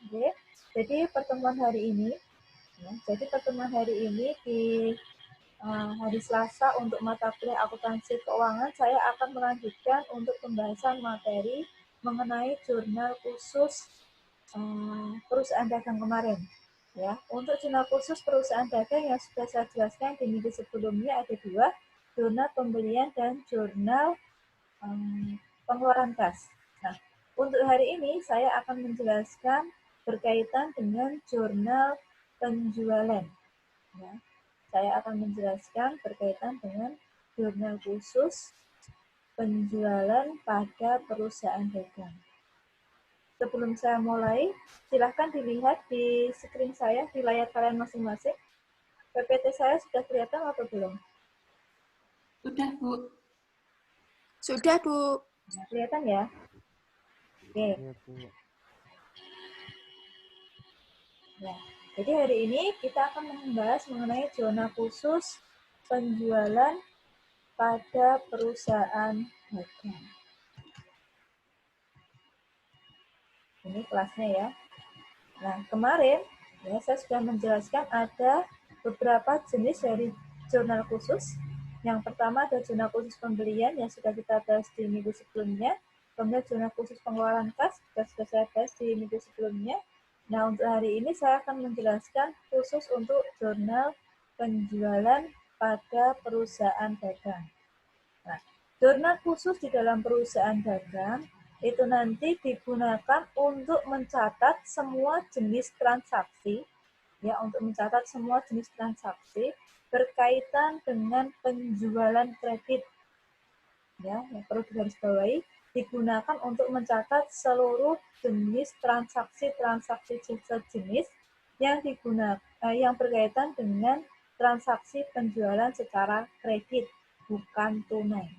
Oke. Jadi pertemuan hari ini, ya, di hari Selasa untuk mata kuliah akuntansi keuangan, saya akan melanjutkan untuk pembahasan materi mengenai jurnal khusus perusahaan dagang kemarin. Ya, untuk jurnal khusus perusahaan dagang yang sudah saya jelaskan di minggu sebelumnya ada dua, jurnal pembelian dan jurnal pengeluaran kas. Nah, untuk hari ini saya akan menjelaskan berkaitan dengan jurnal penjualan. Ya, saya akan menjelaskan berkaitan dengan jurnal khusus penjualan pada perusahaan dagang. Sebelum saya mulai, silahkan dilihat di screen saya, di layar kalian masing-masing. PPT saya sudah kelihatan atau belum? Sudah, Bu. Sudah, Bu. Nah, kelihatan ya? Oke. Ya. Jadi hari ini kita akan membahas mengenai zona khusus penjualan pada perusahaan dagang. Ini kelasnya ya. Nah, kemarin ya saya sudah menjelaskan ada beberapa jenis dari jurnal khusus. Yang pertama ada jurnal khusus pembelian yang sudah kita bahas di minggu sebelumnya. Kemudian jurnal khusus pengeluaran kas juga sudah saya bahas di minggu sebelumnya. Nah, untuk hari ini saya akan menjelaskan khusus untuk jurnal penjualan pada perusahaan dagang. Nah, jurnal khusus di dalam perusahaan dagang itu nanti digunakan untuk mencatat semua jenis transaksi, ya, untuk mencatat semua jenis transaksi berkaitan dengan penjualan kredit. Ya, yang perlu digarisbawahi, digunakan untuk mencatat seluruh jenis transaksi-transaksi sejenis yang yang berkaitan dengan transaksi penjualan secara kredit, bukan tunai.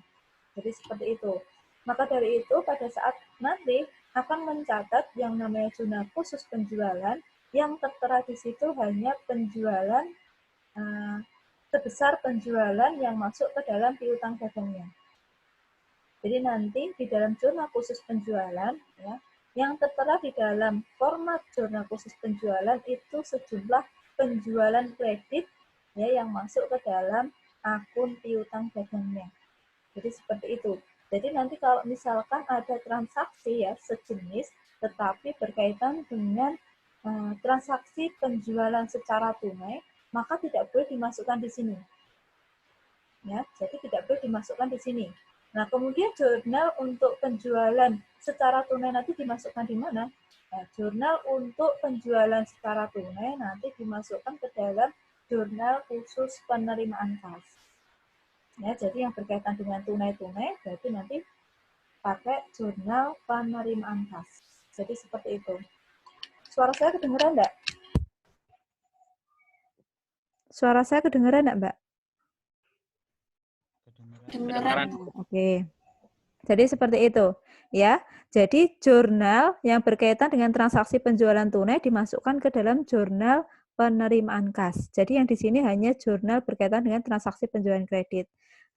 Jadi seperti itu. Maka dari itu pada saat nanti akan mencatat yang namanya jurnal khusus penjualan, yang tertera di situ hanya penjualan sebesar penjualan yang masuk ke dalam piutang dagangnya. Jadi nanti di dalam jurnal khusus penjualan, ya, yang tertera di dalam format jurnal khusus penjualan itu sejumlah penjualan kredit, ya, yang masuk ke dalam akun piutang dagangnya. Jadi seperti itu. Jadi nanti kalau misalkan ada transaksi ya sejenis, tetapi berkaitan dengan transaksi penjualan secara tunai, maka tidak boleh dimasukkan di sini. Ya, jadi tidak boleh dimasukkan di sini. Nah, kemudian jurnal untuk penjualan secara tunai nanti dimasukkan di mana? Nah, jurnal untuk penjualan secara tunai nanti dimasukkan ke dalam jurnal khusus penerimaan kas. Ya, jadi yang berkaitan dengan tunai-tunai berarti nanti pakai jurnal penerimaan kas. Jadi seperti itu. Suara saya kedengeran enggak? Suara saya kedengeran enggak, Mbak? Kedengaran. Oke. Jadi seperti itu, ya. Jadi jurnal yang berkaitan dengan transaksi penjualan tunai dimasukkan ke dalam jurnal penerimaan kas. Jadi yang di sini hanya jurnal berkaitan dengan transaksi penjualan kredit.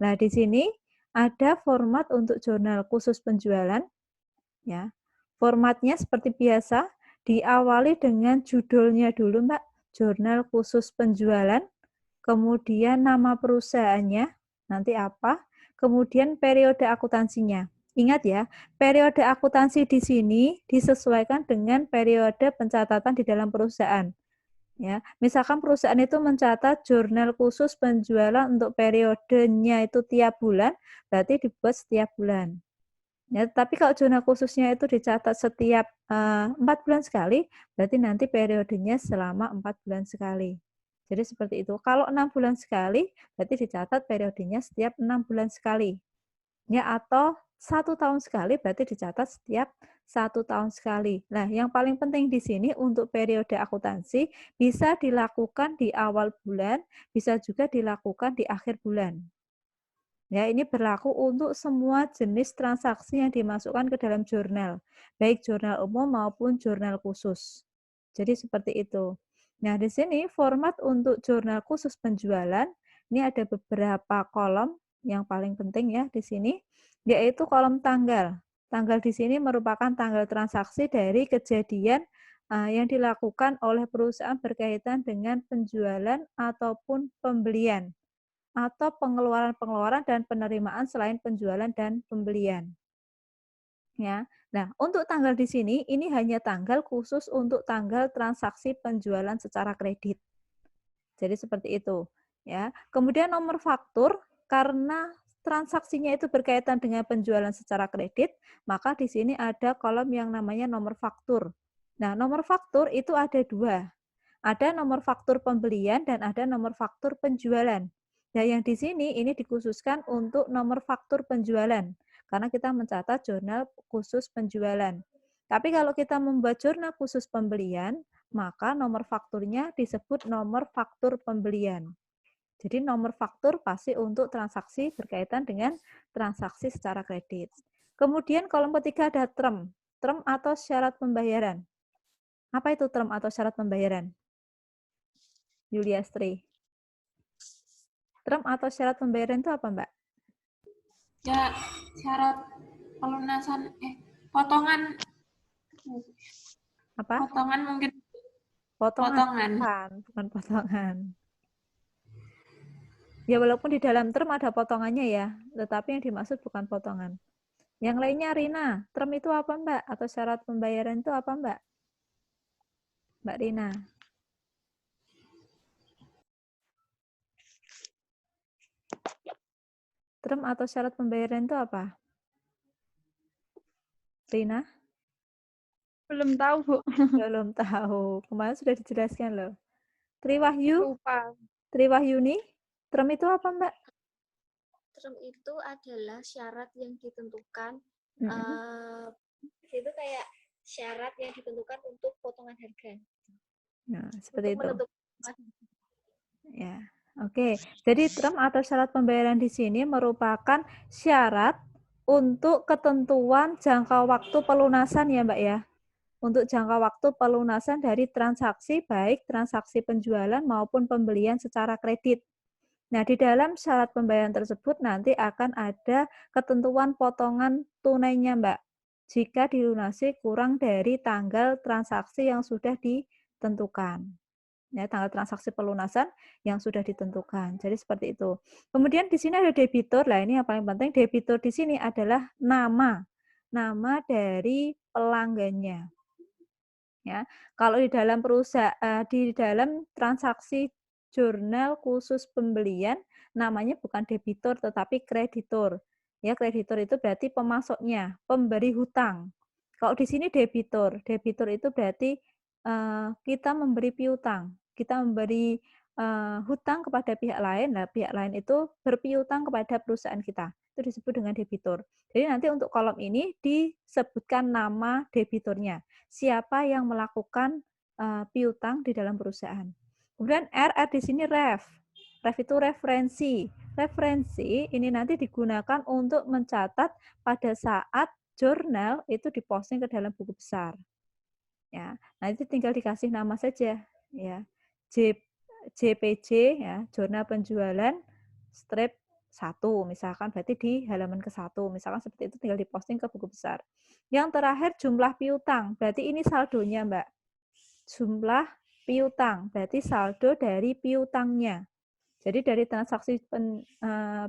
Nah, di sini ada format untuk jurnal khusus penjualan, ya. Formatnya seperti biasa, diawali dengan judulnya dulu, Mbak. Jurnal khusus penjualan, kemudian nama perusahaannya, nanti apa, kemudian periode akuntansinya. Ingat ya, periode akuntansi di sini disesuaikan dengan periode pencatatan di dalam perusahaan. Ya, misalkan perusahaan itu mencatat jurnal khusus penjualan untuk periodenya itu tiap bulan, berarti dibuat setiap bulan. Ya, tapi kalau jurnal khususnya itu dicatat setiap 4 bulan sekali, berarti nanti periodenya selama 4 bulan sekali. Jadi seperti itu. Kalau 6 bulan sekali, berarti dicatat periodenya setiap 6 bulan sekali. Ya, atau 1 tahun sekali, berarti dicatat setiap 1 tahun sekali. Nah, yang paling penting di sini untuk periode akuntansi bisa dilakukan di awal bulan, bisa juga dilakukan di akhir bulan. Ya, ini berlaku untuk semua jenis transaksi yang dimasukkan ke dalam jurnal, baik jurnal umum maupun jurnal khusus. Jadi seperti itu. Nah, di sini format untuk jurnal khusus penjualan, ini ada beberapa kolom yang paling penting ya di sini, yaitu kolom tanggal. Tanggal di sini merupakan tanggal transaksi dari kejadian yang dilakukan oleh perusahaan berkaitan dengan penjualan ataupun pembelian atau pengeluaran-pengeluaran dan penerimaan selain penjualan dan pembelian. Ya. Nah, untuk tanggal di sini ini hanya tanggal khusus untuk tanggal transaksi penjualan secara kredit. Jadi seperti itu, ya. Kemudian nomor faktur karena transaksinya itu berkaitan dengan penjualan secara kredit, maka di sini ada kolom yang namanya nomor faktur. Nah, nomor faktur itu ada dua. Ada nomor faktur pembelian dan ada nomor faktur penjualan. Nah, yang di sini ini dikhususkan untuk nomor faktur penjualan karena kita mencatat jurnal khusus penjualan. Tapi kalau kita membuat jurnal khusus pembelian, maka nomor fakturnya disebut nomor faktur pembelian. Jadi nomor faktur pasti untuk transaksi berkaitan dengan transaksi secara kredit. Kemudian kolom ketiga ada term atau syarat pembayaran. Apa itu term atau syarat pembayaran? Yuliastri. Term atau syarat pembayaran itu apa, Mbak? Ya, syarat pelunasan, potongan. Apa? Potongan mungkin. Potongan. Bukan potongan. Ya, walaupun di dalam term ada potongannya ya, tetapi yang dimaksud bukan potongan. Yang lainnya, Rina, term itu apa, Mbak? Atau syarat pembayaran itu apa, Mbak? Mbak Rina. Term atau syarat pembayaran itu apa? Rina? Belum tahu, Bu. Belum tahu. Kemarin sudah dijelaskan loh. Triwahyu? Lupa. Triwahyuni? Term itu apa, Mbak? Term itu adalah syarat yang ditentukan. Itu kayak syarat yang ditentukan untuk potongan harga. Nah, seperti itu. Menentukan. Ya, oke. Jadi term atau syarat pembayaran di sini merupakan syarat untuk ketentuan jangka waktu pelunasan ya, Mbak ya. Untuk jangka waktu pelunasan dari transaksi baik transaksi penjualan maupun pembelian secara kredit. Nah, di dalam syarat pembayaran tersebut nanti akan ada ketentuan potongan tunainya, Mbak. Jika dilunasi kurang dari tanggal transaksi yang sudah ditentukan. Ya, tanggal transaksi pelunasan yang sudah ditentukan. Jadi seperti itu. Kemudian di sini ada debitur. Lah ini yang paling penting, debitur di sini adalah nama dari pelanggannya. Ya, kalau di dalam perusahaan di dalam transaksi jurnal khusus pembelian namanya bukan debitur tetapi kreditur. Ya, kreditur itu berarti pemasoknya, pemberi hutang. Kalau di sini debitur, debitur itu berarti kita memberi piutang, kita memberi hutang kepada pihak lain. Nah, pihak lain itu berpiutang kepada perusahaan kita. Itu disebut dengan debitur. Jadi nanti untuk kolom ini disebutkan nama debiturnya. Siapa yang melakukan piutang di dalam perusahaan. Kemudian R di sini ref. Ref itu referensi. Referensi ini nanti digunakan untuk mencatat pada saat jurnal itu diposting ke dalam buku besar. Ya, nanti tinggal dikasih nama saja, ya. JPJ ya, jurnal penjualan strip 1 misalkan, berarti di halaman ke-1 misalkan seperti itu, tinggal diposting ke buku besar. Yang terakhir jumlah piutang, berarti ini saldonya, Mbak. Jumlah piutang, berarti saldo dari piutangnya. Jadi dari transaksi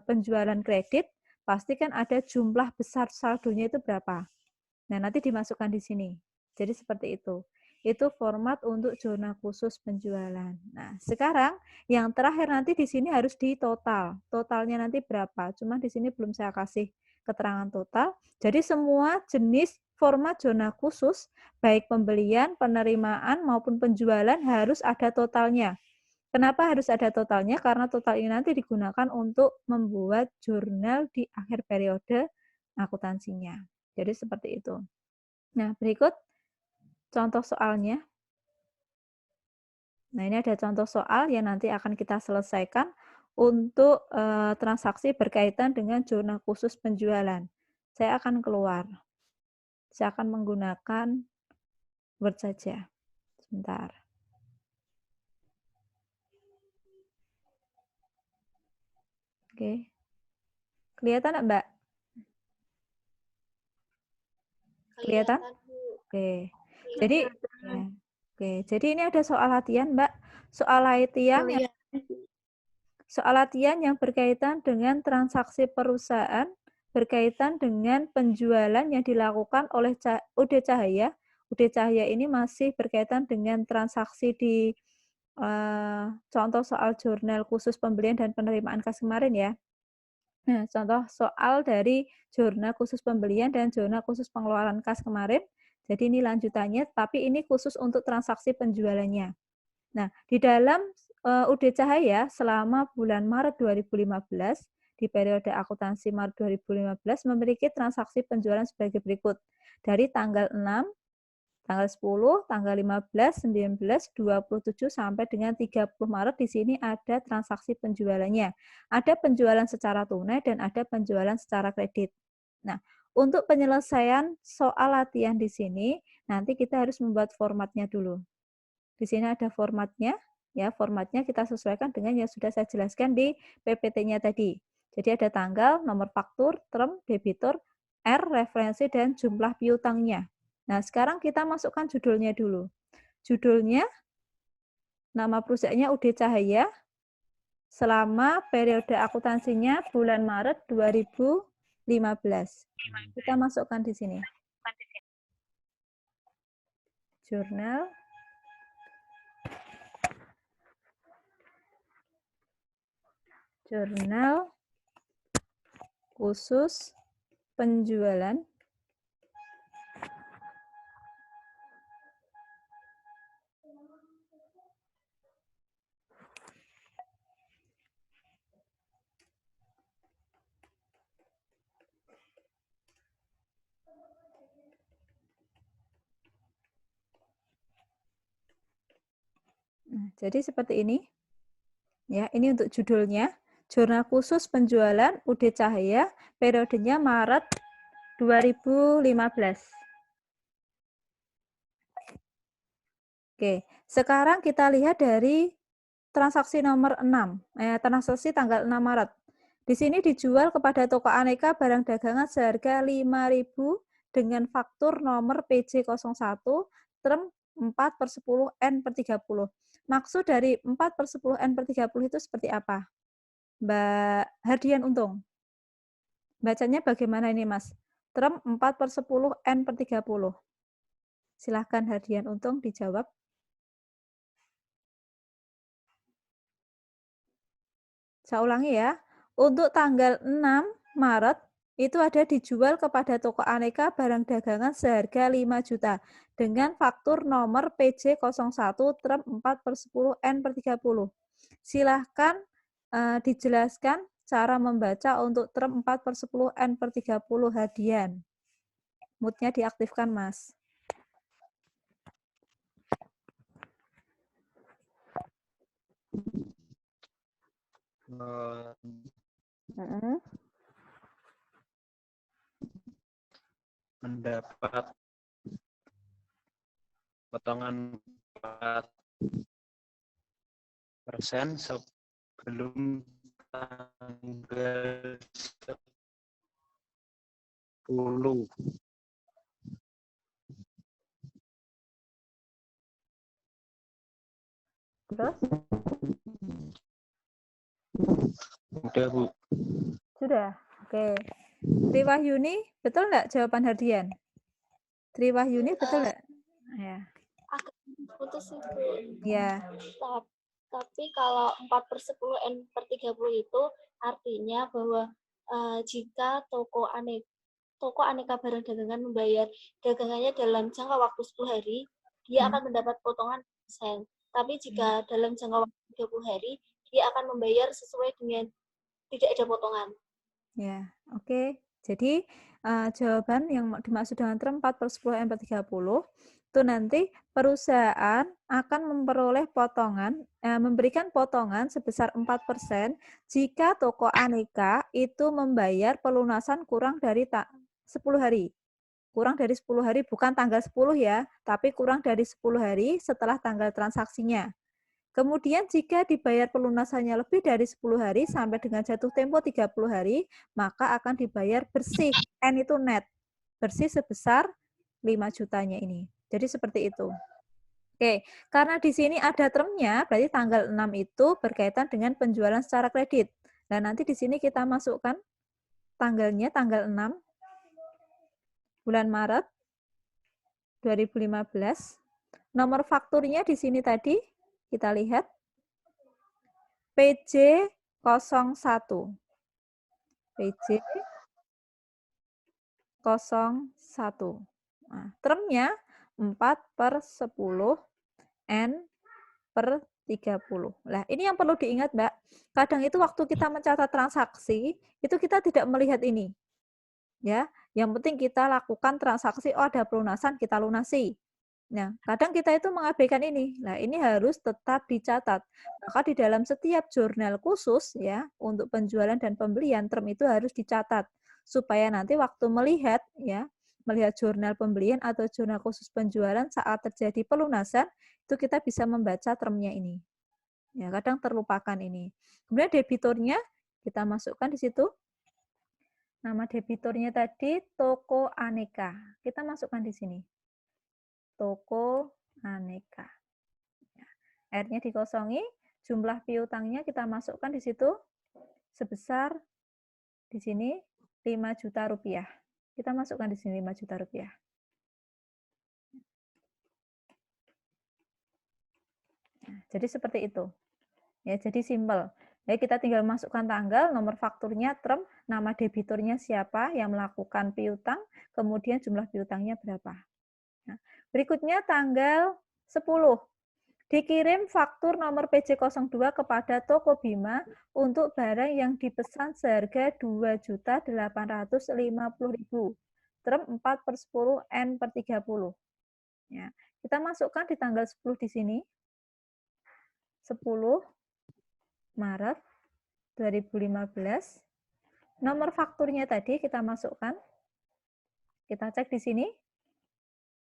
penjualan kredit pasti kan ada jumlah besar saldonya itu berapa. Nah, nanti dimasukkan di sini. Jadi seperti itu. Itu format untuk zona khusus penjualan. Nah, sekarang yang terakhir nanti di sini harus di total. Totalnya nanti berapa? Cuma di sini belum saya kasih keterangan total. Jadi semua jenis format zona khusus, baik pembelian, penerimaan, maupun penjualan harus ada totalnya. Kenapa harus ada totalnya? Karena total ini nanti digunakan untuk membuat jurnal di akhir periode akuntansinya. Jadi seperti itu. Nah, berikut contoh soalnya. Nah, ini ada contoh soal yang nanti akan kita selesaikan untuk transaksi berkaitan dengan zona khusus penjualan. Saya akan keluar. Saya akan menggunakan Word saja. Sebentar. Oke. Kelihatan nggak, Mbak? Kelihatan? Oke. Jadi, ya. Oke, jadi ini ada soal latihan, Mbak. Soal latihan yang berkaitan dengan transaksi perusahaan, berkaitan dengan penjualan yang dilakukan oleh UD Cahaya. UD Cahaya ini masih berkaitan dengan transaksi di contoh soal jurnal khusus pembelian dan penerimaan kas kemarin ya. Nah, contoh soal dari jurnal khusus pembelian dan jurnal khusus pengeluaran kas kemarin. Jadi ini lanjutannya, tapi ini khusus untuk transaksi penjualannya. Nah, di dalam UD Cahaya selama bulan Maret 2015, di periode akuntansi Maret 2015 memiliki transaksi penjualan sebagai berikut. Dari tanggal 6, tanggal 10, tanggal 15, 19, 27 sampai dengan 30 Maret di sini ada transaksi penjualannya. Ada penjualan secara tunai dan ada penjualan secara kredit. Nah, untuk penyelesaian soal latihan di sini, nanti kita harus membuat formatnya dulu. Di sini ada formatnya, ya formatnya kita sesuaikan dengan yang sudah saya jelaskan di PPT-nya tadi. Jadi ada tanggal, nomor faktur, term, debitur, R, referensi, dan jumlah piutangnya. Nah, sekarang kita masukkan judulnya dulu. Judulnya, nama perusahaannya UD Cahaya, selama periode akuntansinya bulan Maret 2015. Kita masukkan di sini. Jurnal khusus penjualan Nah, jadi seperti ini. Ya, ini untuk judulnya. Jurnal khusus penjualan UD Cahaya, periodenya Maret 2015. Oke, sekarang kita lihat dari transaksi nomor 6, transaksi tanggal 6 Maret. Di sini dijual kepada toko aneka barang dagangan seharga 5.000 dengan faktur nomor PJ01, term 4/10N/30. Maksud dari 4/10N/30 itu seperti apa? Mbak Hardian Untung. Bacanya bagaimana ini, Mas? Term 4/10N/30. Silahkan Hardian Untung dijawab. Saya ulangi ya. Untuk tanggal 6 Maret, itu ada dijual kepada toko aneka barang dagangan seharga 5 juta dengan faktur nomor PJ01 term 4/10N/30. Silahkan dijelaskan cara membaca untuk term 4/10N/30 Hadian. Mood-nya diaktifkan, Mas. Mendapat potongan 4% sebelum tanggal 10. Terus? Udah, Bu. Sudah? Oke. Triwahyuni, betul nggak jawaban Hardian? Triwahyuni, betul nggak? Ya. Agak putus sih, Bu. Ya. Tapi kalau 4/10N/30 itu artinya bahwa jika toko aneka barang dagangan membayar dagangannya dalam jangka waktu 10 hari, dia akan mendapat potongan persen. Tapi jika dalam jangka waktu 30 hari, dia akan membayar sesuai dengan tidak ada potongan. Ya, oke. Jadi jawaban yang dimaksud dengan term 4/10N/30 itu nanti perusahaan akan memperoleh potongan, memberikan potongan sebesar 4% jika toko aneka itu membayar pelunasan kurang dari 10 hari. Kurang dari 10 hari, bukan tanggal 10 ya, tapi kurang dari 10 hari setelah tanggal transaksinya. Kemudian jika dibayar pelunasannya lebih dari 10 hari sampai dengan jatuh tempo 30 hari, maka akan dibayar bersih. N itu net. Bersih sebesar 5 jutanya ini. Jadi seperti itu. Oke, karena di sini ada termnya, berarti tanggal 6 itu berkaitan dengan penjualan secara kredit. Nah, nanti di sini kita masukkan tanggalnya, tanggal 6 bulan Maret 2015. Nomor fakturnya di sini tadi, kita lihat, PJ 01. PJ 01. Nah, termnya 4/10 N per 30. Nah, ini yang perlu diingat, Mbak. Kadang itu waktu kita mencatat transaksi, itu kita tidak melihat ini. Ya, yang penting kita lakukan transaksi, oh ada pelunasan, kita lunasi. Nah, kadang kita itu mengabaikan ini. Nah, ini harus tetap dicatat. Maka di dalam setiap jurnal khusus ya, untuk penjualan dan pembelian, term itu harus dicatat supaya nanti waktu melihat ya, melihat jurnal pembelian atau jurnal khusus penjualan saat terjadi pelunasan, itu kita bisa membaca termnya ini. Ya, kadang terlupakan ini. Kemudian debiturnya kita masukkan di situ. Nama debiturnya tadi Toko Aneka. Kita masukkan di sini. Toko Aneka. R-nya dikosongi, jumlah piutangnya kita masukkan di situ sebesar di sini 5 juta rupiah. Kita masukkan di sini 5 juta rupiah. Nah, jadi seperti itu. Ya, jadi simpel. Ya, kita tinggal masukkan tanggal, nomor fakturnya, term, nama debiturnya siapa yang melakukan piutang, kemudian jumlah piutangnya berapa. Nah, berikutnya tanggal 10. Dikirim faktur nomor PJ02 kepada Toko Bima untuk barang yang dipesan seharga 2.850.000. Term 4/10 N/30. Ya, kita masukkan di tanggal 10 di sini. 10 Maret 2015. Nomor fakturnya tadi kita masukkan. Kita cek di sini.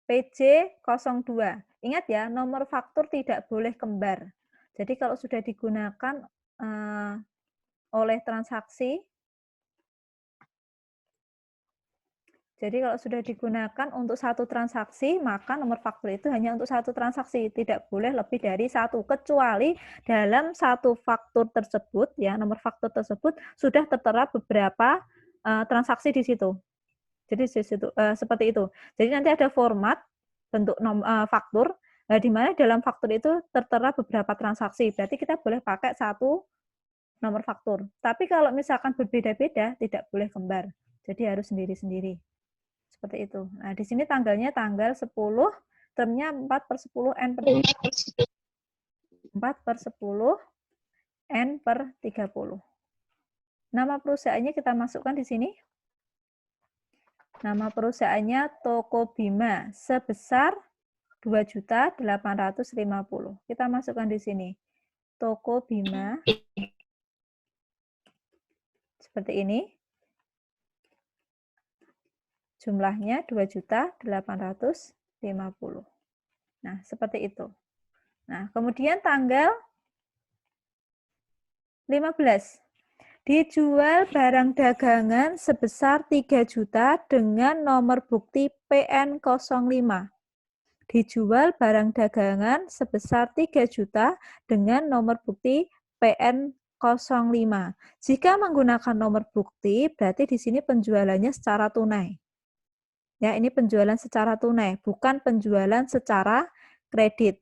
PJ02. Ingat ya, nomor faktur tidak boleh kembar. Jadi kalau sudah digunakan oleh transaksi, jadi kalau sudah digunakan untuk satu transaksi, maka nomor faktur itu hanya untuk satu transaksi, tidak boleh lebih dari satu, kecuali dalam satu faktur tersebut, ya nomor faktur tersebut sudah tertera beberapa transaksi di situ. Jadi di situ, seperti itu. Jadi nanti ada format bentuk faktur, di mana dalam faktur itu tertera beberapa transaksi. Berarti kita boleh pakai satu nomor faktur. Tapi kalau misalkan berbeda-beda, tidak boleh kembar. Jadi harus sendiri-sendiri. Seperti itu. Nah, di sini tanggalnya tanggal 10, termnya 4/10 N per 30. 4/10 N per 30. Nama perusahaannya kita masukkan di sini. Nama perusahaannya Toko Bima sebesar 2.850.000. Kita masukkan di sini. Toko Bima seperti ini. Jumlahnya 2.850.000. Nah, seperti itu. Nah, kemudian tanggal 15. Dijual barang dagangan sebesar 3 juta dengan nomor bukti PN05. Dijual barang dagangan sebesar 3 juta dengan nomor bukti PN05. Jika menggunakan nomor bukti, berarti di sini penjualannya secara tunai. Ya, ini penjualan secara tunai, bukan penjualan secara kredit.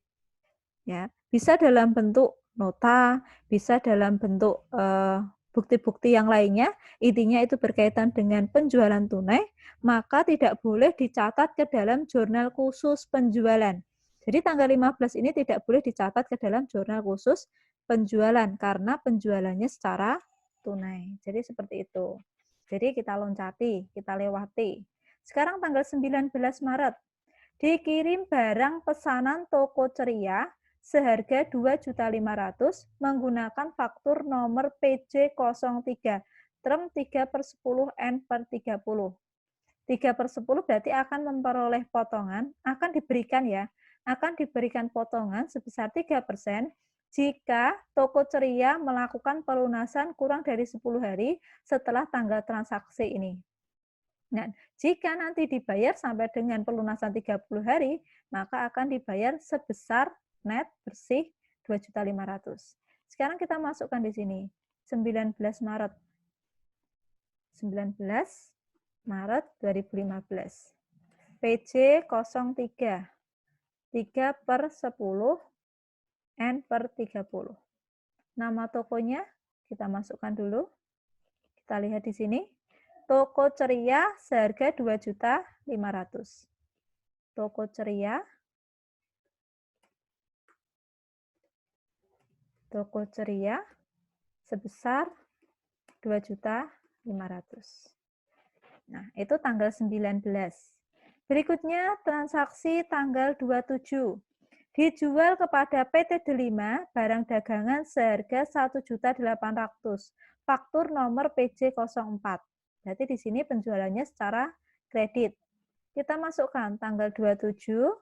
Ya, bisa dalam bentuk nota, bisa dalam bentuk bukti-bukti yang lainnya, intinya itu berkaitan dengan penjualan tunai, maka tidak boleh dicatat ke dalam jurnal khusus penjualan. Jadi tanggal 15 ini tidak boleh dicatat ke dalam jurnal khusus penjualan, karena penjualannya secara tunai. Jadi seperti itu. Jadi kita loncati, kita lewati. Sekarang tanggal 19 Maret, dikirim barang pesanan Toko Ceria seharga 2.500.000 menggunakan faktur nomor PJ03, term 3/10 N per 30. 3/10 berarti akan memperoleh potongan, akan diberikan potongan sebesar 3% jika Toko Ceria melakukan pelunasan kurang dari 10 hari setelah tanggal transaksi ini. Nah, jika nanti dibayar sampai dengan pelunasan 30 hari, maka akan dibayar sebesar net bersih 2.500.000. Sekarang kita masukkan di sini 19 Maret. 19 Maret 2015. PJ 03. 3/10 N per 30. Nama tokonya kita masukkan dulu. Kita lihat di sini. Toko Ceria seharga 2.500.000. Toko Ceria. Toko Ceria sebesar 2.500.000. Nah, itu tanggal 19. Berikutnya transaksi tanggal 27. Dijual kepada PT Delima barang dagangan seharga 1.800.000. Faktur nomor PJ 04. Berarti di sini penjualannya secara kredit. Kita masukkan tanggal 27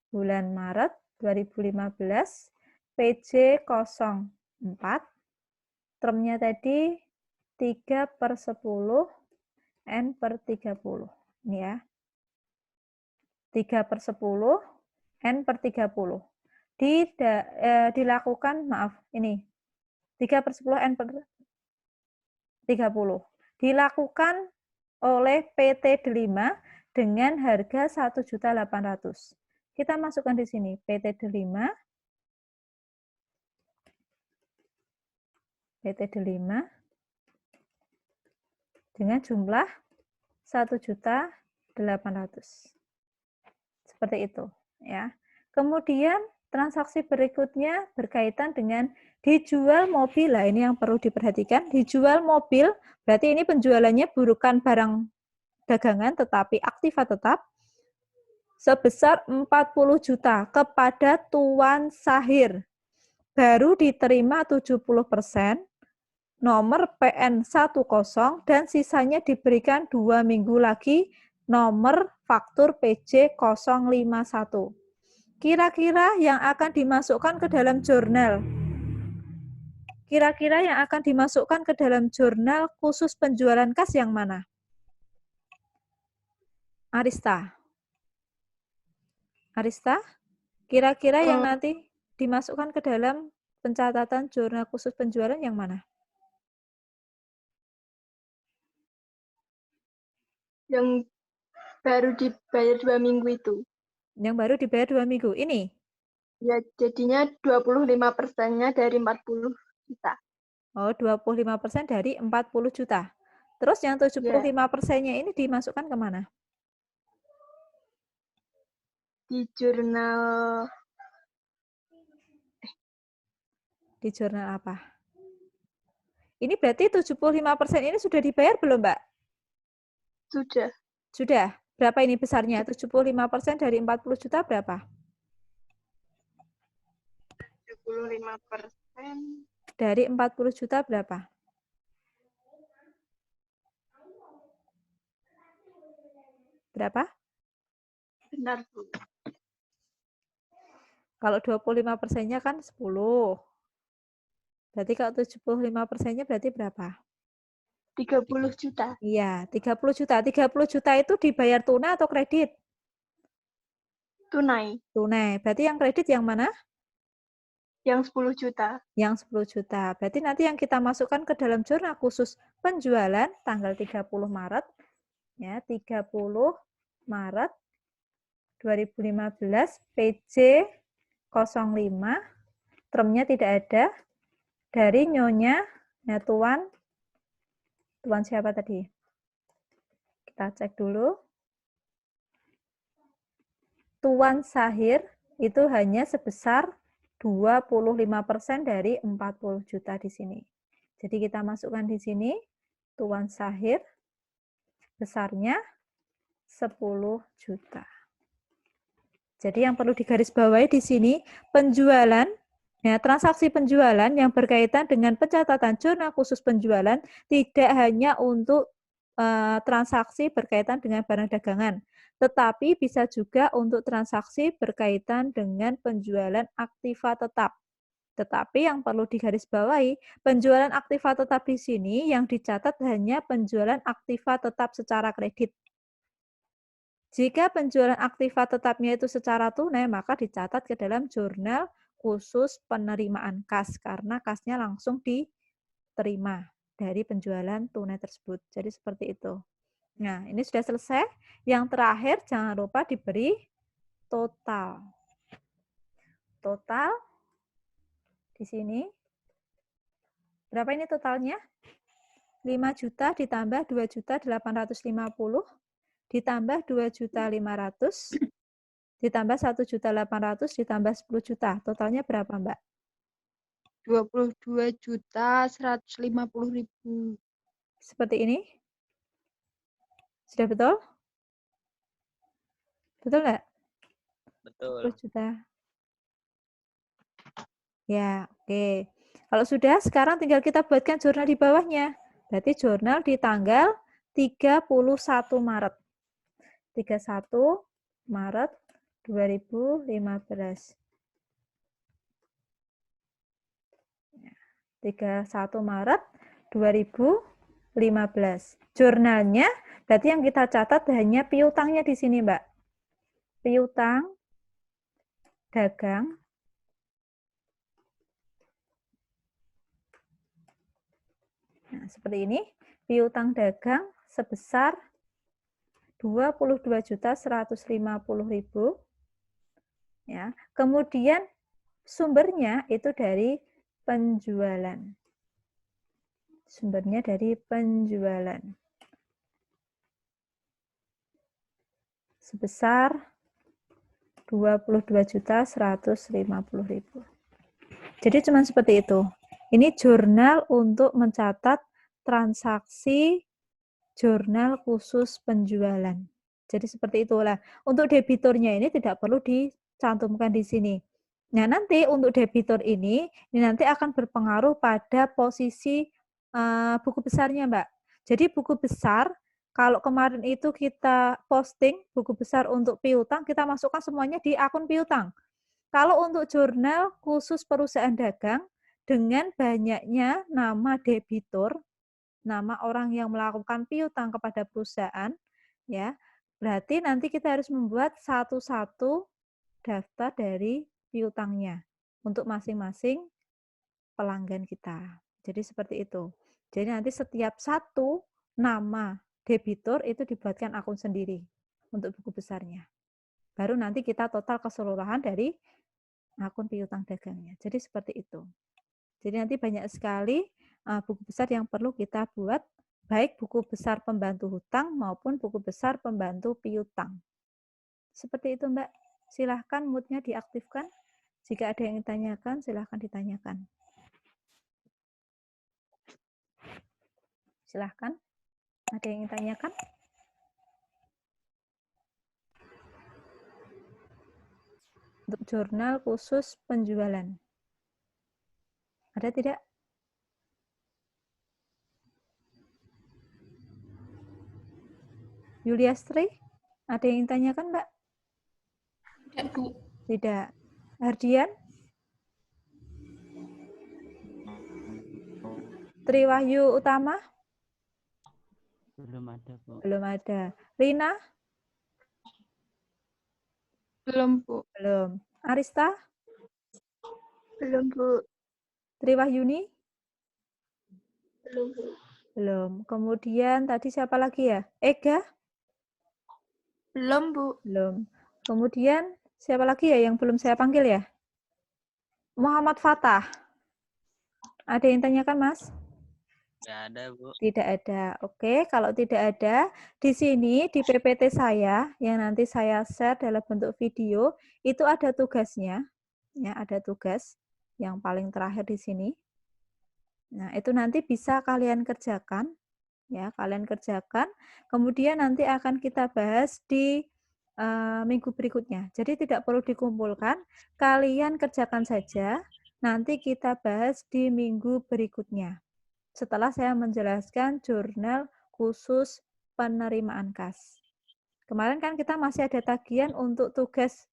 bulan Maret 2015 PJ 04. Termnya tadi 3/10 N per 30. Ini ya. 3/10 N per 30. Dilakukan, maaf, ini 3/10 N per 30. Dilakukan oleh PT Delima dengan harga 1.800.000. Kita masukkan di sini PT Delima. PT Delima dengan jumlah 1.800.000. Seperti itu, ya. Kemudian transaksi berikutnya berkaitan dengan dijual mobil. Nah, ini yang perlu diperhatikan. Dijual mobil, berarti ini penjualannya bukan barang dagangan, tetapi aktiva tetap, sebesar 40 juta kepada Tuan Sahir. Baru diterima 70%, nomor PN 10, dan sisanya diberikan 2 minggu lagi, nomor faktur PJ 051. Kira-kira yang akan dimasukkan ke dalam jurnal. Kira-kira yang akan dimasukkan ke dalam jurnal khusus penjualan kas yang mana? Arista. Arista, kira-kira yang nanti dimasukkan ke dalam pencatatan jurnal khusus penjualan yang mana? Yang baru dibayar 2 minggu itu. Yang baru dibayar 2 minggu. Ini? Ya, jadinya 25%-nya dari 40 juta. Oh, 25% dari 40 juta. Terus yang 75%-nya ini dimasukkan kemana? Di jurnal... Di jurnal apa? Ini berarti 75% ini sudah dibayar belum, Mbak? Sudah. Sudah. Berapa ini besarnya? 75% dari 40 juta berapa? 75%. Dari 40 juta berapa? Berapa? Benar, Bu. Kalau 25%-nya kan 10. Berarti kalau 75%-nya berarti berapa? 30 juta. Iya, 30 juta. 30 juta itu dibayar tunai atau kredit? Tunai. Tunai. Berarti yang kredit yang mana? Yang 10 juta. Yang 10 juta. Berarti nanti yang kita masukkan ke dalam jurnal khusus penjualan tanggal 30 Maret. Ya, 30 Maret 2015 PJ 05. Termnya tidak ada. Dari Nyonya, ya Tuan siapa tadi? Kita cek dulu. Tuan Sahir itu hanya sebesar 25% dari 40 juta di sini. Jadi kita masukkan di sini Tuan Sahir besarnya 10 juta. Jadi yang perlu digarisbawahi di sini penjualan, ya, transaksi penjualan yang berkaitan dengan pencatatan jurnal khusus penjualan tidak hanya untuk transaksi berkaitan dengan barang dagangan, tetapi bisa juga untuk transaksi berkaitan dengan penjualan aktiva tetap. Tetapi yang perlu digarisbawahi, penjualan aktiva tetap di sini yang dicatat hanya penjualan aktiva tetap secara kredit. Jika penjualan aktiva tetapnya itu secara tunai, maka dicatat ke dalam jurnal khusus penerimaan kas, karena kasnya langsung diterima dari penjualan tunai tersebut. Jadi seperti itu. Nah, ini sudah selesai. Yang terakhir, jangan lupa diberi total. Total di sini. Berapa ini totalnya? 5 juta ditambah 2.850 ditambah 2.500 ditambah 1.800 ditambah 10 juta. Totalnya berapa, Mbak? 22.150.000. Seperti ini? Sudah betul? Betul nggak? Betul. 10 juta. Ya, oke. Kalau sudah, sekarang tinggal kita buatkan jurnal di bawahnya. Berarti jurnal di tanggal 31 Maret. 31 Maret 2015. 31 Maret 2015. Jurnalnya, berarti yang kita catat hanya piutangnya di sini, Mbak. Piutang dagang nah, seperti ini, piutang dagang sebesar 22.150.000 ya. Kemudian sumbernya itu dari penjualan. Sumbernya dari penjualan. Sebesar 22.150.000. Jadi cuma seperti itu. Ini jurnal untuk mencatat transaksi jurnal khusus penjualan. Jadi seperti itulah. Untuk debiturnya ini tidak perlu dicantumkan di sini. Nah, nanti untuk debitur ini nanti akan berpengaruh pada posisi buku besarnya, Mbak. Jadi buku besar, kalau kemarin itu kita posting buku besar untuk piutang, kita masukkan semuanya di akun piutang. Kalau untuk jurnal khusus perusahaan dagang, dengan banyaknya nama debitur, nama orang yang melakukan piutang kepada perusahaan, ya, berarti nanti kita harus membuat satu-satu daftar dari piutangnya untuk masing-masing pelanggan kita. Jadi seperti itu. Jadi nanti setiap satu nama debitur itu dibuatkan akun sendiri untuk buku besarnya. Baru nanti kita total keseluruhan dari akun piutang dagangnya. Jadi seperti itu. Jadi nanti banyak sekali buku besar yang perlu kita buat, baik buku besar pembantu hutang maupun buku besar pembantu piutang. Seperti itu, Mbak. Silahkan mood-nya diaktifkan. Jika ada yang ditanyakan, silahkan ditanyakan. Silahkan. Ada yang ditanyakan? Untuk jurnal khusus penjualan. Ada tidak? Yuliastri, ada yang ditanyakan, Mbak? Tidak, Bu. Tidak. Hardian? Triwahyu Utama? Belum ada, Bu. Belum ada. Rina? Belum, Bu. Belum. Arista? Belum, Bu. Triwahyuni? Belum, Bu. Belum. Kemudian tadi siapa lagi ya? Ega? Belum, Bu. Belum. Kemudian siapa lagi ya yang belum saya panggil ya? Muhammad Fatah. Ada yang tanyakan, Mas? Tidak ada, Bu. Tidak ada. Oke, kalau tidak ada, di sini di PPT saya yang nanti saya share dalam bentuk video, itu ada tugasnya. Ya, ada tugas yang paling terakhir di sini. Nah, itu nanti bisa kalian kerjakan. Ya, kalian kerjakan. Kemudian nanti akan kita bahas di minggu berikutnya. Jadi tidak perlu dikumpulkan, kalian kerjakan saja. Nanti kita bahas di minggu berikutnya. Setelah saya menjelaskan jurnal khusus penerimaan kas. Kemarin kan kita masih ada tagihan untuk tugas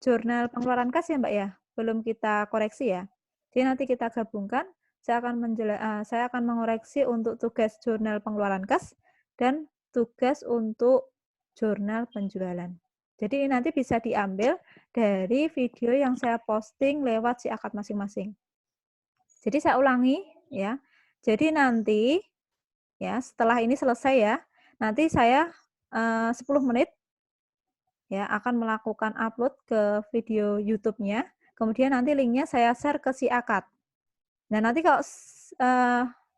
jurnal pengeluaran kas ya, Mbak ya? Belum kita koreksi ya. Jadi nanti kita gabungkan, saya akan mengoreksi untuk tugas jurnal pengeluaran kas dan tugas untuk jurnal penjualan. Jadi ini nanti bisa diambil dari video yang saya posting lewat si akad masing-masing. Jadi saya ulangi ya. Jadi nanti ya setelah ini selesai ya, nanti saya 10 menit ya akan melakukan upload ke video YouTube-nya. Kemudian nanti linknya saya share ke si akad. Nah, nanti kalau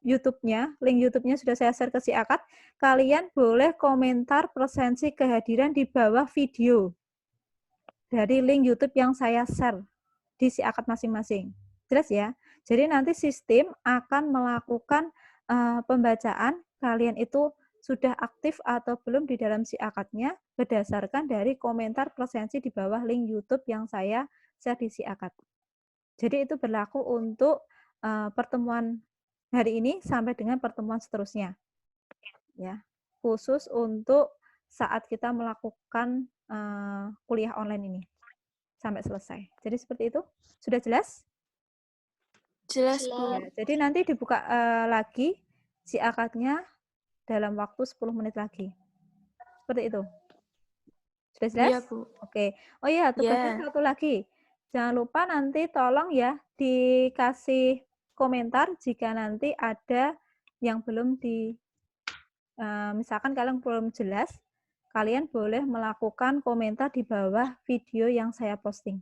YouTube-nya, link YouTube-nya sudah saya share ke si akad, kalian boleh komentar presensi kehadiran di bawah video dari link YouTube yang saya share di si akad masing-masing. Jelas ya? Jadi nanti sistem akan melakukan pembacaan, kalian itu sudah aktif atau belum di dalam si akadnya berdasarkan dari komentar presensi di bawah link YouTube yang saya share di si akad. Jadi itu berlaku untuk pertemuan hari ini sampai dengan pertemuan seterusnya. Ya, khusus untuk saat kita melakukan kuliah online ini sampai selesai. Jadi seperti itu. Sudah jelas? Jelas, Bu. Ya, jadi nanti dibuka lagi si akadnya dalam waktu 10 menit lagi. Seperti itu. Sudah jelas? Iya, Bu. Oke. Oh iya, tugasnya satu lagi. Jangan lupa nanti tolong ya dikasih komentar jika nanti ada yang belum misalkan kalian belum jelas, kalian boleh melakukan komentar di bawah video yang saya posting.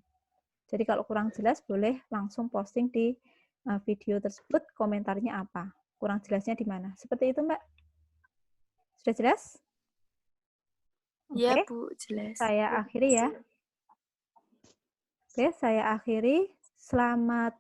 Jadi kalau kurang jelas boleh langsung posting di video tersebut komentarnya apa, kurang jelasnya di mana. Seperti itu, Mbak. Sudah jelas? Iya, Oke. Bu, jelas. Saya akhiri ya. Oke, saya akhiri. Selamat